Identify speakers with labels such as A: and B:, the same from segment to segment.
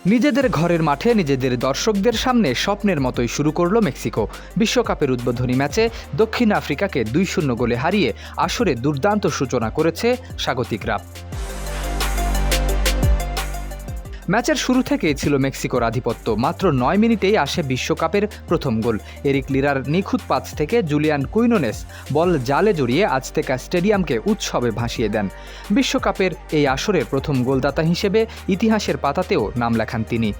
A: নিজেদের ঘরের মাঠে নিজেদের দর্শকদের সামনে স্বপ্নের মতোই শুরু করল মেক্সিকো। বিশ্বকাপের উদ্বোধনী ম্যাচে দক্ষিণ আফ্রিকাকে 2-0 গোলে হারিয়ে আসরে দুর্দান্ত সূচনা করেছে স্বাগতিকরা। ম্যাচের শুরু থেকেই ছিল মেক্সিকোর আধিপত্য। মাত্র 9 মিনিটেই আসে বিশ্বকাপের প্রথম গোল। এরিক লিরার নিখুঁত পাস থেকে জুলিয়ান কুইনোনেস বল জালে জড়িয়ে আজতেকা স্টেডিয়ামকে উৎসবে ভাসিয়ে দেন। বিশ্বকাপের এই আসরের প্রথম গোলদাতা হিসেবে ইতিহাসের পাতাতেও নাম লেখান তিনি।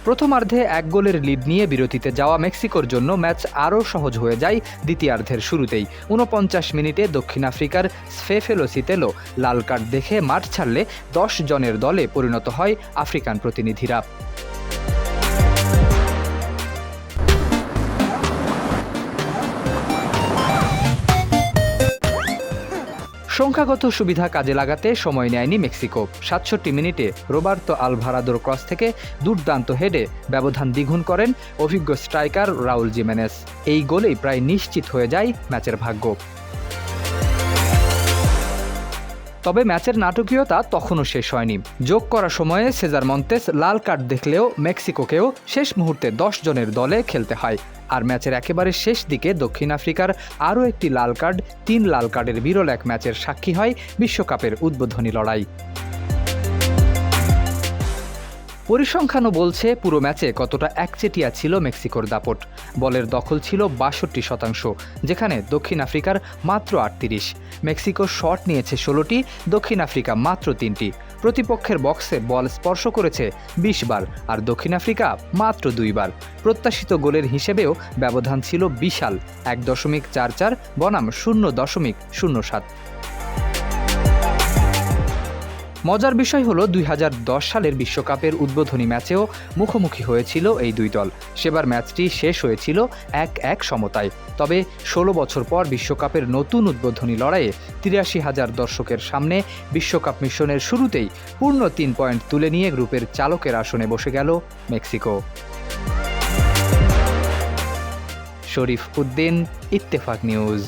A: প্রথমার্ধে 1 গোলের লিড নিয়ে বিরতিতে যাওয়া মেক্সিকোর জন্য ম্যাচ আরও সহজ হয়ে যায় দ্বিতীয়ার্ধের শুরুতেই। 49 মিনিটে দক্ষিণ আফ্রিকার স্ফেফেলো সিতেলো লাল কার্ড দেখে মাঠ ছাড়লে 10 জনের দলে পরিণত হয় আফ্রিকান প্রতিনিধিরা। সংখ্যাগত সুবিধা কাজে লাগাতে সময় নেয়নি মেক্সিকো। 67 মিনিটে রোবার্তো আলভারাদোর ক্রস থেকে দুর্দান্ত হেডে ব্যবধান দ্বিগুণ করেন অভিজ্ঞ স্ট্রাইকার রাউল জিমেনেস। এই গোলেই প্রায় নিশ্চিত হয়ে যায় ম্যাচের ভাগ্য। তবে ম্যাচের নাটকীয়তা তখনও শেষ হয়নি। যোগ করা সময়ে সেজার মন্তেস লাল কার্ড দেখলেও মেক্সিকোকেও শেষ মুহূর্তে 10 জনের দলে খেলতে হয়। আর ম্যাচের একেবারে শেষ দিকে দক্ষিণ আফ্রিকার আরও একটি লাল কার্ড 3 লাল কার্ডের বিরল এক ম্যাচের সাক্ষী হয় বিশ্বকাপের উদ্বোধনী লড়াই। পরিসংখ্যানও বলছে পুরো ম্যাচে কতটা একচেটিয়া ছিল মেক্সিকোর দাপট। বলের দখল ছিল 62%, যেখানে দক্ষিণ আফ্রিকার মাত্র 38। মেক্সিকো শট নিয়েছে 16টি, দক্ষিণ আফ্রিকা মাত্র 3টি। প্রতিপক্ষের বক্সে বল স্পর্শ করেছে 20 বার, আর দক্ষিণ আফ্রিকা মাত্র 2 বার। প্রত্যাশিত গোলের হিসেবেও ব্যবধান ছিল বিশাল, 1.44 বনাম 0.07। মজার বিষয় হলো 2010 সালের বিশ্বকাপের উদ্বোধনী ম্যাচেও মুখোমুখি হয়েছিল এই দুই দল। সেবার ম্যাচটি শেষ হয়েছিল 1-1 সমতায়। তবে 16 বছর পর বিশ্বকাপের নতুন উদ্বোধনী লড়াইয়ে 83,000 দর্শকের সামনে বিশ্বকাপ মিশনের শুরুতেই পূর্ণ 3 পয়েন্ট তুলে নিয়ে গ্রুপের চালকের আসনে বসে গেল মেক্সিকো। শরীফ উদ্দিন, ইত্তেফাক নিউজ।